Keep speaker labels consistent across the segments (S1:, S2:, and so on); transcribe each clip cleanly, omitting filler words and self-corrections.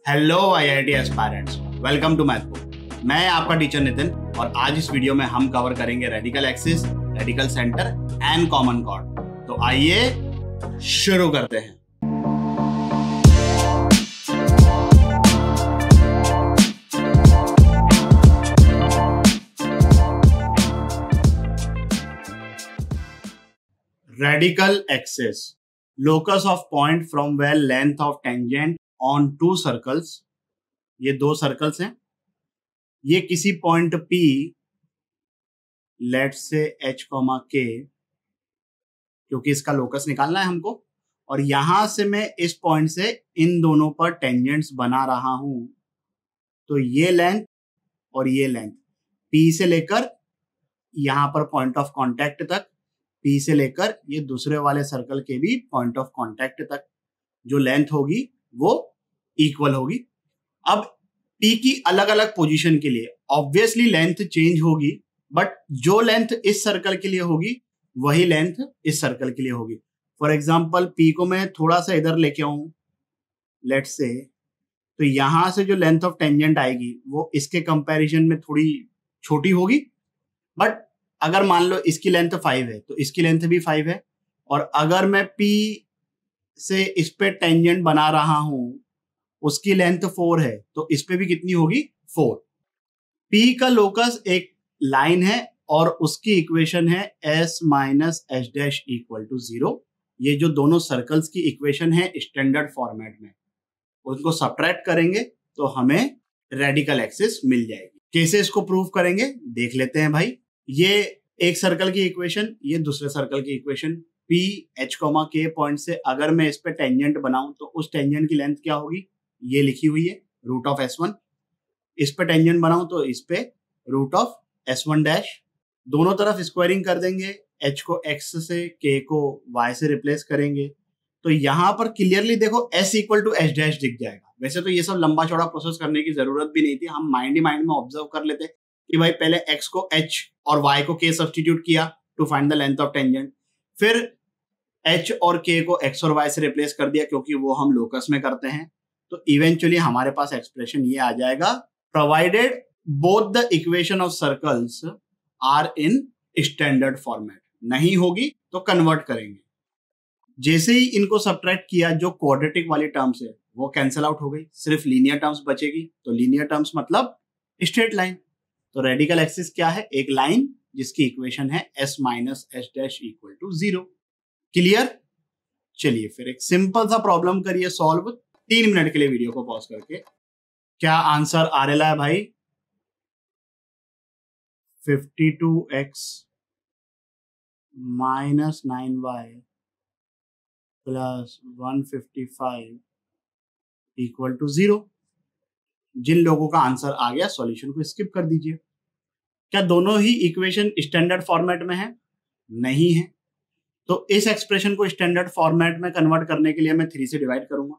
S1: Hello IIT aspirants, welcome to Mathbook. मैं आपका teacher Nitin और आज इस वीडियो में हम कवर करेंगे radical axis, radical centre and common chord. तो आइए शुरू करते हैं। Radical axis, locus of point from where length of tangent on two circles. ये दो सर्कल्स हैं। ये किसी पॉइंट P, लेट से H, K, क्योंकि इसका लोकस निकालना है हमको, और यहां से मैं इस पॉइंट से इन दोनों पर टेंजेंट्स बना रहा हूं। तो ये लेंथ और ये लेंथ P से लेकर यहां पर पॉइंट ऑफ कांटेक्ट तक, P से लेकर ये दूसरे वाले सर्कल के भी पॉइंट ऑफ कांटेक्ट तक जो लेंथ होगी वो इक्वल होगी। अब P की अलग अलग पोजीशन के लिए ऑब्वियसली लेंथ चेंज होगी, बट जो लेंथ इस सर्कल के लिए होगी वही लेंथ इस सर्कल के लिए होगी। फॉर एग्जांपल P को मैं थोड़ा सा इधर लेके आऊं, लेट्स से, तो यहां से जो लेंथ ऑफ टेंजेंट आएगी वो इसके कंपैरिजन में थोड़ी छोटी होगी, बट अगर मान लो इसकी लेंथ 5 है तो इसकी लेंथ भी 5 है, और अगर मैं P से इस पे टेंजेंट बना रहा हूं उसकी लेंथ 4 है तो इस पे भी कितनी होगी, 4। P का लोकस एक लाइन है और उसकी इक्वेशन है s minus H dash equal to 0। ये जो दोनों सर्कल्स की इक्वेशन है स्टैंडर्ड फॉर्मेट में, उनको सब्ट्रैक्ट करेंगे तो हमें रेडिकल एक्सिस मिल जाएगी। कैसे इसको प्रूव करेंगे देख लेते हैं भाई। ये एक सर्कल की इक्वेशन, ये दूसरे सर्कल की equation. P H, K point से अगर मैं इस पे टेंजेंट बनाऊं तो उस टेंजेंट की लेंथ क्या होगी, ये लिखी हुई है रूट ऑफ S1। इस पे टेंजेंट बनाऊं तो इस पे रूट ऑफ S1 डैश। दोनों तरफ स्क्वायरिंग कर देंगे, H को X से, K को Y से रिप्लेस करेंगे, तो यहां पर क्लियरली देखो S equal to H dash दिख जाएगा। वैसे तो ये सब लंबा चौड़ा प्रोसेस करने की जरूरत भी नहीं थी, हम माइंड ही माइंड में ऑब्जर्व कर लेते कि भाई पहले X को H और Y को K सब्स्टिट्यूट किया to find the length of tangent, फिर H और K को X और Y से रिप्लेस कर दिया क्योंकि वो हम लोकस में करते हैं। तो इवेंचुअली हमारे पास एक्सप्रेशन ये आ जाएगा, provided both the equation of circles are in standard format. नहीं होगी तो कन्वर्ट करेंगे। जैसे ही इनको सब्ट्रैक्ट किया, जो क्वाड्रेटिक वाली टर्म्स है वो कैंसिल आउट हो गई, सिर्फ लीनियर टर्म्स बचेगी। तो लीनियर टर्म्स मतलब स्ट्रेट लाइन। तो रेडिकल एक्सिस क्या है, एक लाइन जिसकी इक्वेशन है s minus H dash equal to 0। Clear. चलिए फिर एक सिंपल सा प्रॉब्लम करिए सॉल्व 3 मिनट के लिए वीडियो को पॉज करके। क्या आंसर आ रहा है भाई, 52x minus 9y plus 155 equal to 0। जिन लोगों का आंसर आ गया सॉल्यूशन को स्किप कर दीजिए। क्या दोनों ही इक्वेशन स्टैंडर्ड फॉर्मेट में है, नहीं है, तो इस एक्सप्रेशन को स्टैंडर्ड फॉर्मेट में कन्वर्ट करने के लिए मैं 3 से डिवाइड करूंगा,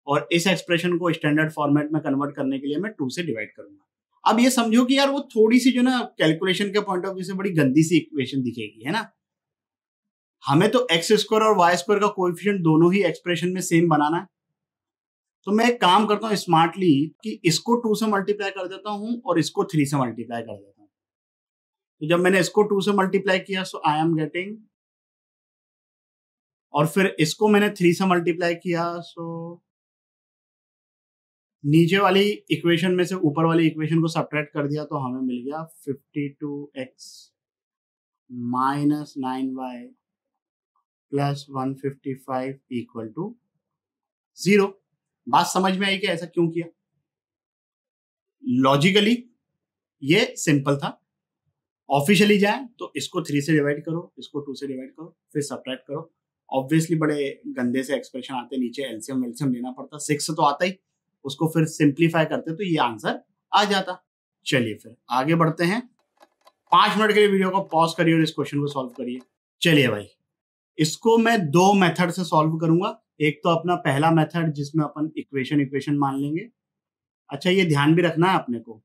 S1: और इस एक्सप्रेशन को स्टैंडर्ड फॉर्मेट में कन्वर्ट करने के लिए मैं 2 से डिवाइड करूंगा। अब ये समझो कि यार वो थोड़ी सी जो ना कैलकुलेशन के पॉइंट ऑफ व्यू से बड़ी गंदी सी इक्वेशन दिखेगी, है ना। हमें तो एक्स स्क्वायर और वाई स्क्वायर का कोएफिशिएंट दोनों ही एक्सप्रेशन में सेम बनाना है। तो मैं एक काम करता हूँ स्मार्टली कि इसको 2 से मल्टीप्लाई कर देता हूँ और इसको 3 से मल्टीप्लाई कर देता हूँ। तो जब मैंने इसको 2 से मल्टीप्लाई किया सो आई एम गेटिंग, और फिर इसको मैंने 3 से मल्टीप्लाई किया, सो नीचे वाली इक्वेशन में से ऊपर वाली इक्वेशन को सब्ट्रैक्ट कर दिया तो हमें मिल गया 52x minus 9y plus 155 equal to 0। बात समझ में आई कि ऐसा क्यों किया। लॉजिकली ये सिंपल था। ऑफिशियली जाए तो इसको 3 से डिवाइड करो, इसको 2 से डिवाइड करो, फिर सब्ट्रैक्ट करो। ऑब्वियसली बड़े गंदे से एक्सप्रेशन आते, नीचे एलसीएम वेलसीएम लेना पड़ता, 6 तो आता ही, उसको फिर सिंप्लीफाई करते तो ये आंसर आ जाता। चलिए फिर आगे बढ़ते हैं। 5 मिनट के लिए वीडियो को पॉज करिए और इस क्वेश्चन को सॉल्व करिए। चलिए भाई, इसको मैं 2 मेथड से सॉल्व करूंगा। एक तो अपना पहला मेथड जिसमें अपन इक्वेशन मान लेंगे। अच्छा, ये ध्यान भी रखना है अपने को,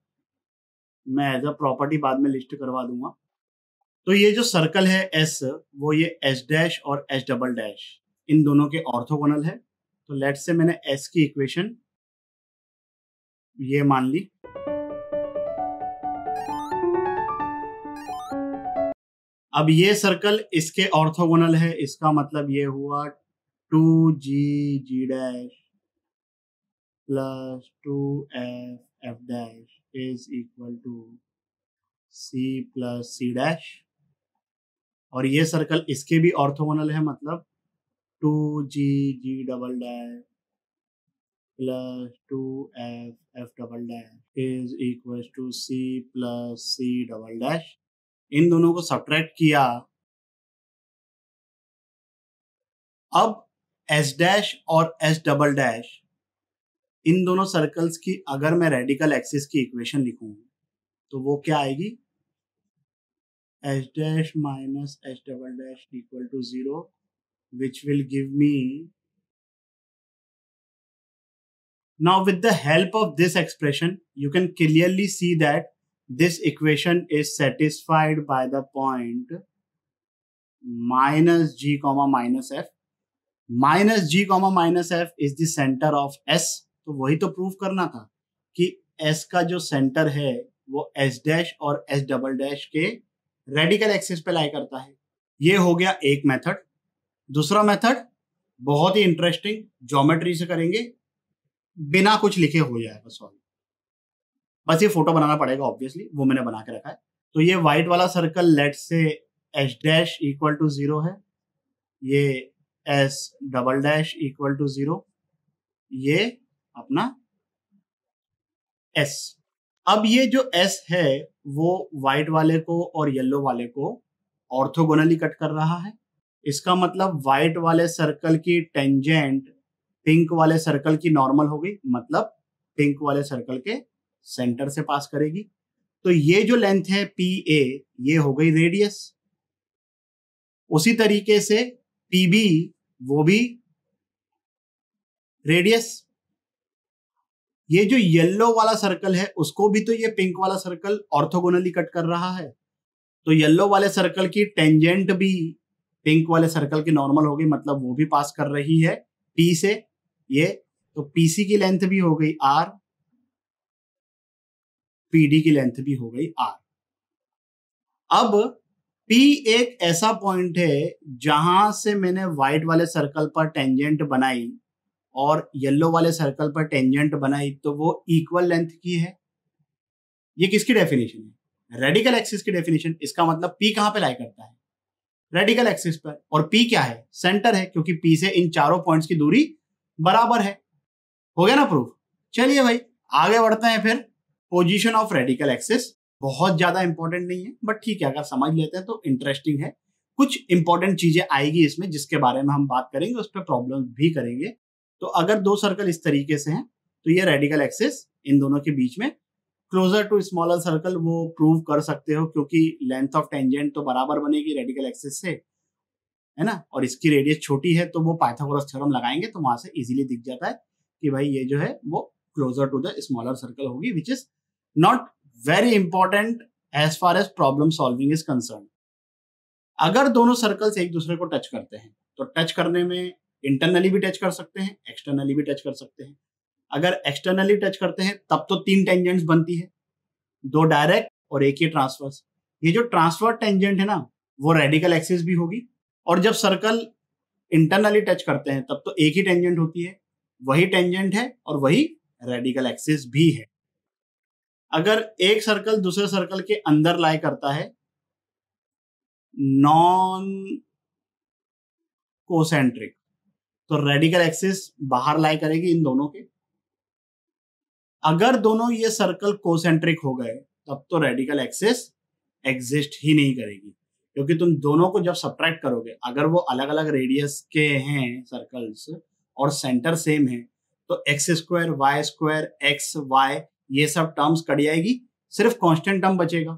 S1: मैं एज अ प्रॉपर्टी बाद में लिस्ट करवा दूंगा। तो ये जो सर्कल है S, वो ये S डैश और S डबल डैश इन दोनों के ऑर्थोगोनल है। तो लेट्स से मैंने S की इक्वेशन ये मान ली। अब ये सर्कल इसके ऑर्थोगोनल है, इसका मतलब ये हुआ 2g dash plus 2f dash is equal to c plus c dash, और ये सर्कल इसके भी ऑर्थोगोनल है, मतलब 2g double dash plus 2f double dash is equal to c plus c double dash. इन दोनों को सब्ट्रैक्ट किया, अब s डैश और s डबल डैश, इन दोनों सर्कल्स की अगर मैं रेडिकल एक्सिस की इक्वेशन लिखूं तो वो क्या आएगी, s dash minus s double dash equal to 0, which will give me, now with the help of this expression you can clearly see that this equation is satisfied by the point minus g comma minus f. minus g comma minus f is the center of s, तो वही तो prove करना था कि s का जो centre है वो s डैश और s डबल डैश के रेडिकल एक्सिस पे लाई करता है। ये हो गया एक मेथड। दूसरा मेथड बहुत ही इंटरेस्टिंग, ज्योमेट्री से करेंगे, बिना कुछ लिखे हो जाएगा सॉल्व। बस ये फोटो बनाना पड़ेगा ऑब्वियसली, वो मैंने बना के रखा है। तो ये व्हाइट वाला सर्कल लेट से एच डैश इक्वल टू 0 है, ये S double dash equal to 0, ये अपना एस। अब ये जो एस है वो व्हाइट वाले को और येलो वाले को ऑर्थोगोनली कट कर रहा है। इसका मतलब व्हाइट वाले सर्कल की टेंजेंट पिंक वाले सर्कल की नॉर्मल हो गई, मतलब पिंक वाले सर्कल के सेंटर से पास करेगी। तो ये जो लेंथ है पी ए, ये हो गई रेडियस। उसी तरीके से पी बी, वो भी रेडियस। ये जो येलो वाला सर्कल है उसको भी तो ये पिंक वाला सर्कल ऑर्थोगोनली कट कर रहा है, तो येलो वाले सर्कल की टेंजेंट भी पिंक वाले सर्कल की नॉर्मल हो गई, मतलब वो भी पास कर रही है पी से ये। तो पीसी की लेंथ भी हो गई आर, पीडी की लेंथ भी हो गई आर। अब पी एक ऐसा पॉइंट है जहां से मैंने व्हाइट वाले सर्कल पर टेंजेंट बनाई और येलो वाले सर्कल पर टेंजेंट बनाई, तो वो इक्वल लेंथ की है। ये किसकी डेफिनेशन है, रेडिकल एक्सिस की डेफिनेशन। इसका मतलब पी कहां पे लाई करता है, रेडिकल एक्सिस पर, और पी क्या है, सेंटर है, क्योंकि पी से इन चारों पॉइंट्स की दूरी बराबर है। हो गया ना प्रूफ। चलिए भाई आगे बढ़ते हैं फिर। पोजीशन ऑफ रेडिकल एक्सिस बहुत ज्यादा इंपॉर्टेंट नहीं है, बट ठीक है, अगर समझ लेते हैं तो इंटरेस्टिंग है। कुछ इंपॉर्टेंट चीजें आएगी इसमें जिसके बारे में हम बात करेंगे, उस पर प्रॉब्लम भी करेंगे। तो अगर दो सर्कल इस तरीके से हैं तो ये रेडिकल एक्सिस इन दोनों के बीच में क्लोजर टू स्मॉलर सर्कल वो प्रूव कर सकते हो, क्योंकि लेंथ ऑफ टेंजेंट तो बराबर बनेगी रेडिकल एक्सिस से, है ना, और इसकी रेडियस छोटी है, तो वो पाइथागोरस थ्योरम लगाएंगे तो वहां से इजीली दिख जाता है कि भाई ये जो है वो closer to the smaller circle होगी, which is not very important as far as problem solving is concern. अगर दोनों सर्कल्स एक दूसरे को टच करते हैं तो टच करने में इंटरनली भी टच कर सकते हैं, एक्सटर्नली भी टच कर सकते हैं। अगर एक्सटर्नली टच करते हैं तब तो 3 टेंजेंट्स बनती है, 2 डायरेक्ट और एक ही ट्रांसवर्स। ये जो ट्रांसफर टेंजेंट है ना वो रेडिकल एक्सिस भी होगी, और जब सर्कल इंटरनली टच करते हैं तब तो एक ही टेंजेंट होती है, वही टेंजेंट है और वही रेडिकल एक्सिस भी है। अगर एक सर्कल दूसरे सर्कल के अंदर लाई करता है, नॉन कोसेंट्रिक, तो रेडिकल एक्सिस बाहर लाई करेगी इन दोनों के। अगर दोनों ये सर्कल कोसेंट्रिक हो गए तब तो रेडिकल एक्सिस एग्जिस्ट ही नहीं करेगी, क्योंकि तुम दोनों को जब सब्ट्रैक्ट करोगे, अगर वो अलग अलग रेडियस के हैं सर्कल्स और सेंटर सेम है, तो X square Y square X Y ये सब टर्म्स कट जाएगी, सिर्फ कांस्टेंट टर्म बचेगा।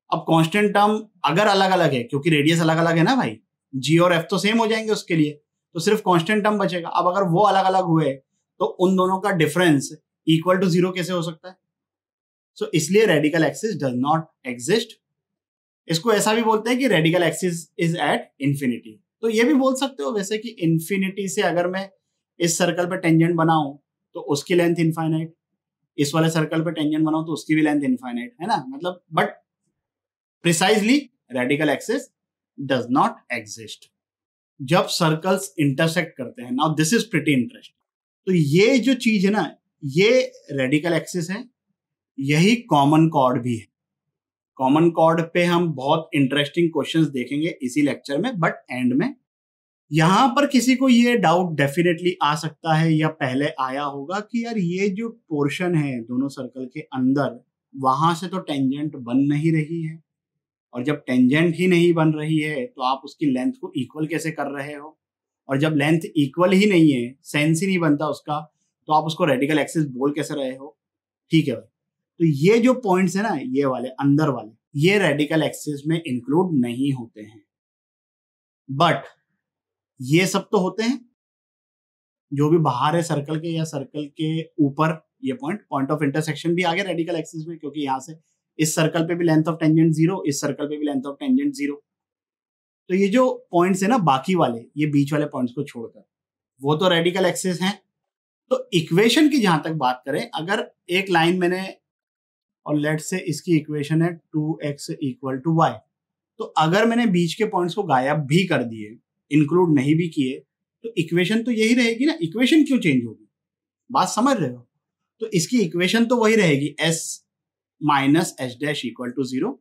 S1: अब कांस्टेंट टर्म अगर अलग अलग है, क्योंकि रेडियस अलग अलग है ना भाई, जी और एफ तो सेम हो जाएंगे उसके लिए, तो सिर्फ कांस्टेंट टर्म बचेगा। अब अगर वो अलग अलग हुए तो उन दोनों का डिफरेंस इक्वल टू 0 कैसे हो सकता है। सो इसलिए radical axis does not exist. इसको ऐसा भी बोलते हैं कि radical axis is at infinity. तो ये भी बोल सकते हो वैसे कि इंफिनिटी से अगर मैं इस सर्कल पर टेंजेंट बनाऊं तो उसकी लेंथ इनफाइनाइट, इस वाले सर्कल पे टेंजेंट बनाओ तो उसकी भी लेंथ इनफाइनाइट है ना, मतलब but precisely radical axis does not exist जब सर्कल्स इंटरसेक्ट करते हैं। Now this is pretty interesting. तो ये जो चीज है ना, ये रेडिकल एक्सिस है, यही कॉमन कॉर्ड भी है। कॉमन कॉर्ड पे हम बहुत इंटरेस्टिंग क्वेश्चंस देखेंगे इसी लेक्चर में, बट एंड में यहां पर किसी को ये डाउट डेफिनेटली आ सकता है या पहले आया होगा कि यार ये जो पोर्शन है दोनों सर्कल के अंदर, वहां से तो टेंजेंट बन नहीं रही है, और जब टेंजेंट ही नहीं बन रही है तो आप उसकी लेंथ को इक्वल कैसे कर रहे हो, और जब लेंथ इक्वल ही नहीं है, सेंस ही नहीं बनता उसका, तो आप उसको रेडिकल एक्सिस बोल कैसे रहे हो। ठीक है भाई, तो ये जो पॉइंट्स है ना, ये वाले अंदर वाले, ये रेडिकल एक्सिस में इंक्लूड नहीं होते हैं, बट ये सब तो होते हैं जो भी बाहर है सर्कल के या सर्कल के ऊपर। ये पॉइंट ऑफ इंटरसेक्शन भी आ गया रेडिकल एक्सिस में, क्योंकि यहां से इस सर्कल पे भी लेंथ ऑफ टेंजेंट 0, इस सर्कल पे भी लेंथ ऑफ टेंजेंट 0। तो ये जो पॉइंट्स है ना बाकी वाले, ये बीच वाले पॉइंट्स को छोड़कर, वो तो रेडिकल एक्सिस हैं। तो इक्वेशन की जहां तक बात करें, अगर एक लाइन मैंने, और लेट्स से इसकी इक्वेशन है 2x = y, तो अगर मैंने बीच के पॉइंट्स को गायब भी कर दिए, इंक्लूड नहीं भी किए, तो इक्वेशन तो यही रहेगी ना। इक्वेशन क्यों चेंज होगी, बात समझ रहे हो? तो इसकी इक्वेशन तो वही रहेगी, s - h' = 0।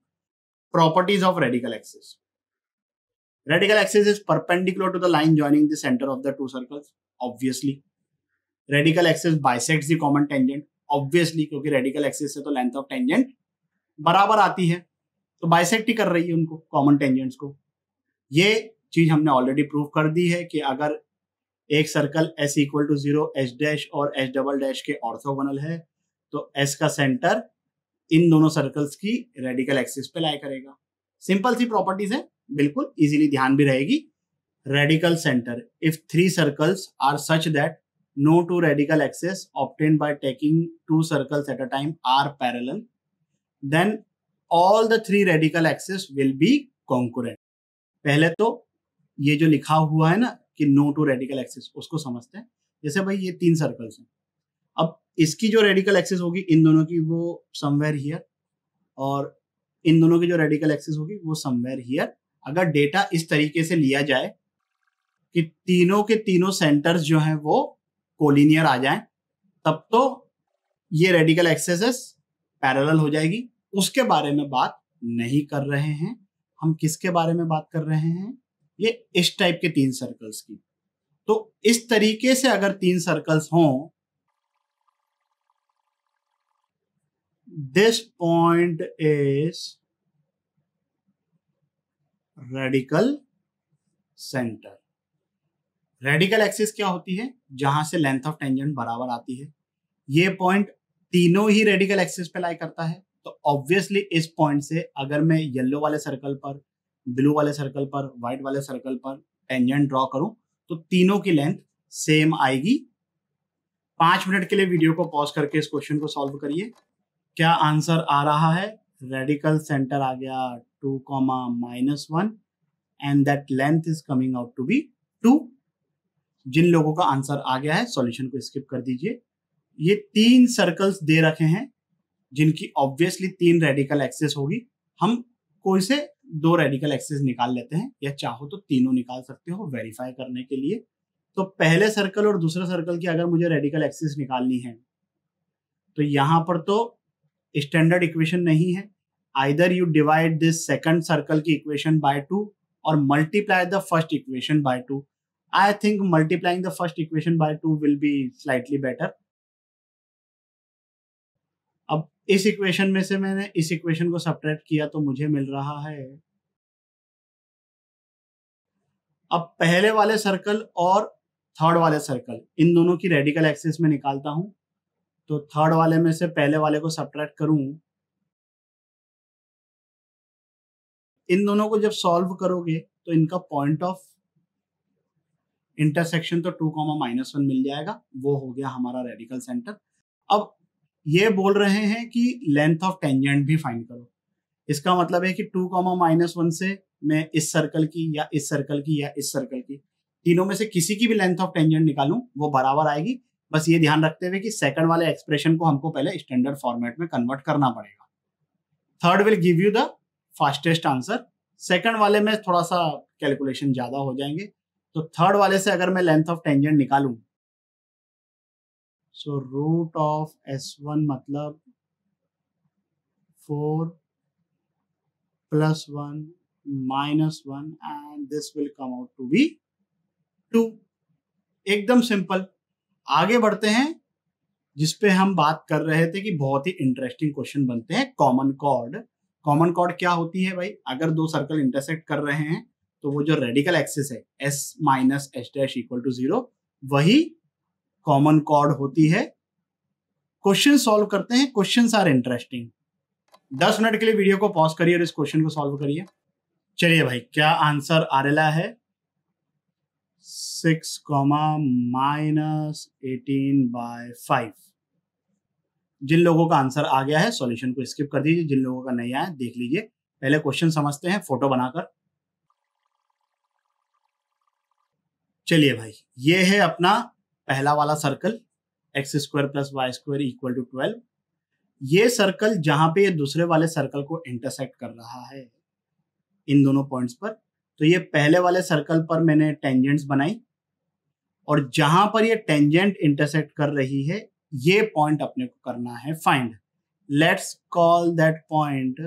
S1: Properties of radical axis. Radical axis is perpendicular to the line joining the center of the two circles, obviously. Radical axis bisects the common tangent, obviously, क्योंकि radical axis से तो length of tangent बराबर आती है, तो bisect ही कर रही है उनको, common tangents को। ये चीज हमने ऑलरेडी प्रूव कर दी है कि अगर एक सर्कल s = 0, h' और h" के ऑर्थोगोनल है, तो s का सेंटर इन दोनों सर्कल्स की रेडिकल एक्सिस पे लाई करेगा। सिंपल सी प्रॉपर्टीज है, बिल्कुल इजीली ध्यान भी रहेगी। Radical centre, if 3 circles are such that no two radical axes obtained by taking 2 circles at a time are parallel, then all the 3 radical axes will be concurrent। पहले तो ये जो लिखा हुआ है ना कि no two radical axes, उसको समझते हैं। जैसे भाई ये 3 सर्कल्स हैं, अब इसकी जो रेडिकल एक्सिस होगी इन दोनों की, वो समवेयर हियर, और इन दोनों की जो रेडिकल एक्सिस होगी वो समवेयर हियर। अगर डेटा इस तरीके से लिया जाए कि तीनों के तीनों सेंटर्स जो हैं वो कोलिनियर आ जाएं, तब तो ये रेडिकल एक्सिस पैरेलल हो जाएगी। उसके बारे में बात नहीं कर रहे हैं हम, किसके बारे में बात कर रहे हैं, ये इस टाइप के 3 सर्कल्स की। तो इस तरीके से अगर 3 सर्कल्स हों, this point is radical center। Radical axis क्या होती है, जहां से लेंथ ऑफ टेंजेंट बराबर आती है। ये पॉइंट तीनों ही रेडिकल एक्सिस पे लाई करता है, तो ऑब्वियसली इस पॉइंट से अगर मैं येलो वाले सर्कल पर, ब्लू वाले सर्कल पर, व्हाइट वाले सर्कल पर टेंजेंट ड्रॉ करूं, तो तीनों की लेंथ सेम आएगी। 5 मिनट के लिए वीडियो को पॉज करके इस क्वेश्चन को सॉल्व करिए। क्या आंसर आ रहा है, रेडिकल सेंटर आ गया 2, and that length is coming out to be 2। जिन लोगों का आंसर आ गया है सॉल्यूशन को स्किप कर दीजिए। ये 3 सर्कल्स दे रखे हैं जिनकी ऑब्वियसली 3 रेडिकल एक्सिस होगी। हम कोई से 2 रेडिकल एक्सिस निकाल लेते हैं, या चाहो तो तीनों निकाल सकते हो वेरीफाई करने के लिए। तो पहले सर्कल और दूसरे सर्कल की अगर मुझे रेडिकल एक्सिस निकालनी है, तो यहां पर तो स्टैंडर्ड इक्वेशन नहीं है। Either you divide this second circle की इक्वेशन बाय 2 और multiply the first equation by 2। I think multiplying the first equation by 2 will be slightly better। अब इस इक्वेशन में से मैंने इस इक्वेशन को सब्ट्रैक्ट किया तो मुझे मिल रहा है, अब पहले वाले सर्कल और थर्ड वाले सर्कल, इन दोनों की रेडिकल एक्सिस में निकालता हूं, तो थर्ड वाले में से पहले वाले को सब्ट्रैक्ट करूं, इन दोनों को जब सॉल्व करोगे तो इनका पॉइंट ऑफ इंटरसेक्शन तो 2, -1 मिल जाएगा। वो हो गया हमारा रेडिकल सेंटर। अब ये बोल रहे हैं कि लेंथ ऑफ टेंजेंट भी फाइंड करो। इसका मतलब है कि 2, -1 से मैं इस सर्कल की या इस सर्कल की या इस सर्कल की, तीनों में से किसी की भी लेंथ ऑफ टेंजेंट निकालूं वो बराबर आएगी। बस ये ध्यान रखते हुए कि सेकंड वाले एक्सप्रेशन को हमको पहले स्टैंडर्ड फॉर्मेट में कन्वर्ट करना पड़ेगा। Third will give you the fastest answer, second वाले में थोड़ा सा कैलकुलेशन ज्यादा हो जाएंगे। तो थर्ड वाले से अगर मैं लेंथ ऑफ टेंजेंट निकालूं, सो रूट ऑफ S1 मतलब 4 + 1 - 1 and this will come out to be 2। एकदम सिंपल। आगे बढ़ते हैं, जिसपे हम बात कर रहे थे कि बहुत ही इंटरेस्टिंग क्वेश्चन बनते हैं कॉमन कॉर्ड। कॉमन कॉर्ड क्या होती है भाई? अगर दो सर्कल इंटरसेक्ट कर रहे हैं तो वो जो रेडिकल एक्सिस है S - S' = 0, वही कॉमन कॉर्ड होती है। क्वेश्चन सॉल्व करते हैं। Questions are interesting. 10 मिनट के लिए वीडियो को पॉज करिए और इस क्वेश्चन को सॉल्व करिए। चलिए भाई, क्या आंसर आ रहा है? 6, -18/5। जिन लोगों का आंसर आ गया है सॉल्यूशन को स्किप कर दीजिए, जिन लोगों का नहीं आया देख लीजिए। पहले क्वेश्चन समझते हैं फोटो बनाकर। चलिए भाई, ये है अपना पहला वाला सर्कल, x² + y² = 12। ये सर्कल जहां पे ये दूसरे वाले सर्कल को इंटरसेक्ट कर रहा है इन दोनों पॉइंट्स पर, तो ये पहले वाले सर्कल पर मैंने टेंजेंट्स बनाई और जहां पर ये टेंजेंट इंटरसेक्ट कर रही है ये पॉइंट अपने को करना है find. Let's call that point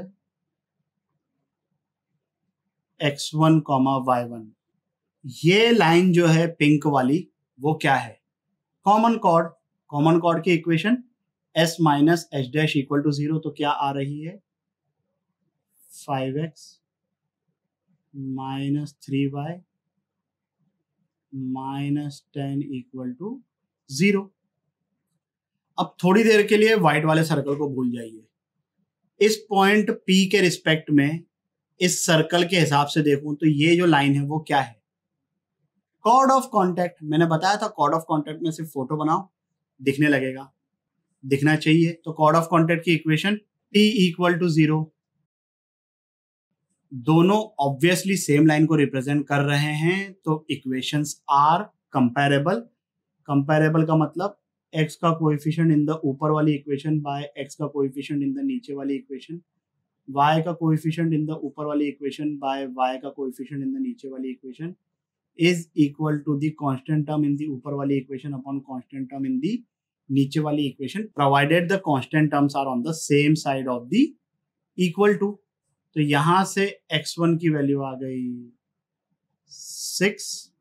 S1: x1, y1। ये लाइन जो है पिंक वाली, वो क्या है? Common chord. कॉमन कॉर्ड की इक्वेशन S - S' = 0, तो क्या आ रही है? 5x - 3y - 10 = 0। अब थोड़ी देर के लिए व्हाइट वाले सर्कल को भूल जाइए। इस पॉइंट P के रिस्पेक्ट में इस सर्कल के हिसाब से देखूं तो ये जो लाइन है वो क्या है? Chord of contact. मैंने बताया था कॉर्ड ऑफ कॉन्टैक्ट में सिर्फ फोटो बनाओ, दिखने लगेगा, दिखना चाहिए। तो कॉर्ड ऑफ कॉन्टैक्ट की इक्वेशन T = 0। दोनों ऑब्वियसली सेम लाइन को रिप्रेजेंट कर रहे हैं, तो इक्वेशंस आर कंपैरेबल। कंपैरेबल का मतलब x का कोएफिशिएंट इन द ऊपर वाली इक्वेशन बाय x का कोएफिशिएंट इन द नीचे वाली इक्वेशन, y का कोएफिशिएंट इन द ऊपर वाली इक्वेशन बाय y का कोएफिशिएंट इन द नीचे वाली equation is equal to the constant term in the ऊपर वाली equation upon constant term in the नीचे वाली equation, provided the constant terms are on the same side of the equal to. तो यहां से x1 की वैल्यू आ गई 6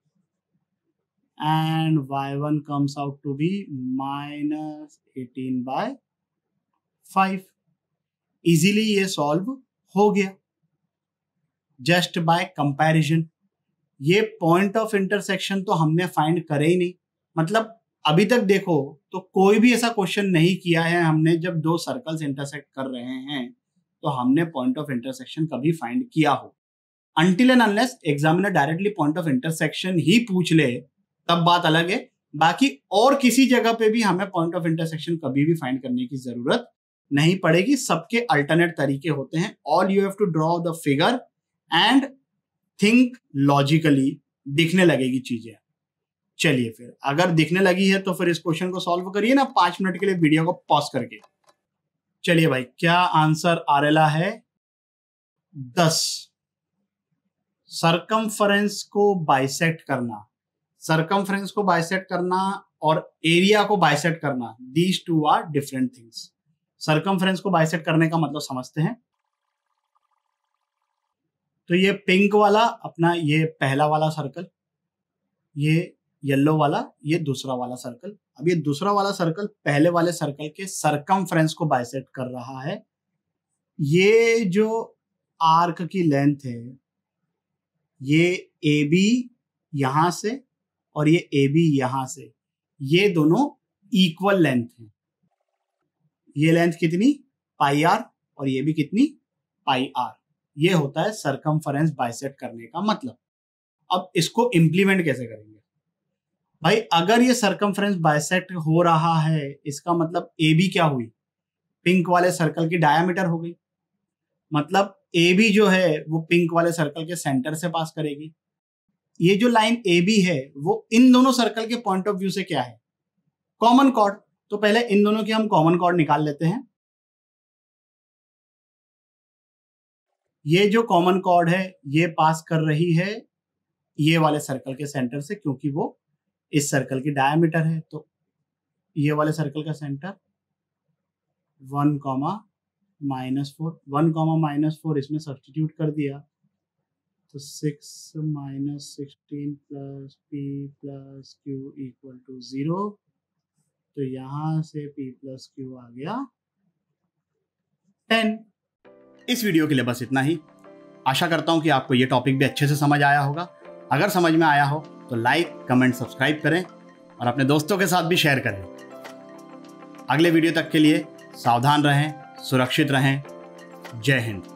S1: and y1 comes out to be -18/5। Easily ये सॉल्व हो गया जस्ट बाय कंपैरिजन। ये पॉइंट ऑफ इंटरसेक्शन तो हमने फाइंड करे ही नहीं। मतलब अभी तक देखो तो कोई भी ऐसा क्वेश्चन नहीं किया है हमने, जब दो सर्कल्स इंटरसेक्ट कर रहे हैं तो हमने पॉइंट ऑफ इंटरसेक्शन कभी फाइंड किया हो। Until and unless examiner directly point of intersection ही पूछ ले तब बात अलग है। बाकी और किसी जगह पे भी हमें पॉइंट ऑफ इंटरसेक्शन कभी भी फाइंड करने की जरूरत नहीं पड़ेगी। सबके अल्टरनेट तरीके होते हैं। All you have to draw the figure and think logically, दिखने लगेगी चीजें। चलिए फिर, अगर दिखने लगी है तो फिर इस क्वेश्चन को सॉल्व करिए ना 5 मिनट के लिए वीडियो को पॉज करके। चलिए भाई, क्या आंसर आ रहा है? 10। सरकमफ्रेंस को बाइसेक्ट करना, सरकमफ्रेंस को बाइसेक्ट करना और एरिया को बाइसेक्ट करना, these two are different things. Circumference को बाइसेक्ट करने का मतलब समझते हैं। तो ये पिंक वाला अपना ये पहला वाला सर्कल, ये येलो वाला ये दूसरा वाला सर्कल। अब ये दूसरा वाला सर्कल पहले वाले सर्कल के सरकमफ्रेंस को बाइसेक्ट कर रहा है। ये जो आर्क की लेंथ है, ये ए बी यहां से और ये ए बी यहां से, ये दोनों इक्वल लेंथ है। ये लेंथ कितनी? πr, और ये भी कितनी? πr। ये होता है सरकमफ्रेंस बाइसेक्ट करने का मतलब। अब इसको इंप्लीमेंट कैसे करेंगे भाई? अगर ये सरकमफ्रेंस बाइसेक्ट हो रहा है, इसका मतलब ए बी क्या हुई? पिंक वाले सर्कल की डायमीटर हो गई। मतलब ए बी जो है वो पिंक वाले सर्कल के सेंटर से पास करेगी। ये जो लाइन ए बी है वो इन दोनों सर्कल के पॉइंट ऑफ व्यू से क्या है? कॉमन कॉर्ड, तो पहले इन दोनों की हम कॉमन कॉर्ड निकाल लेते हैं। ये जो कॉमन कॉर्ड है ये पास कर रही है ये वाले सर्कल के सेंटर से, क्योंकि वो इस सर्कल की डायमीटर है। तो ये वाले सर्कल का सेंटर 1, -4, 1, -4 इसमें सब्स्टिट्यूट कर दिया तो 6 - 16 + p + q = 0। तो यहां से p + q आ गया 10। इस वीडियो के लिए बस इतना ही। आशा करता हूं कि आपको ये टॉपिक भी अच्छे से समझ आया होगा। अगर समझ में आया हो तो लाइक, कमेंट, सब्सक्राइब करें और अपने दोस्तों के साथ भी शेयर करें। अगले वीडियो तक के लिए सावधान रहें, सुरक्षित रहें। जय हिंद।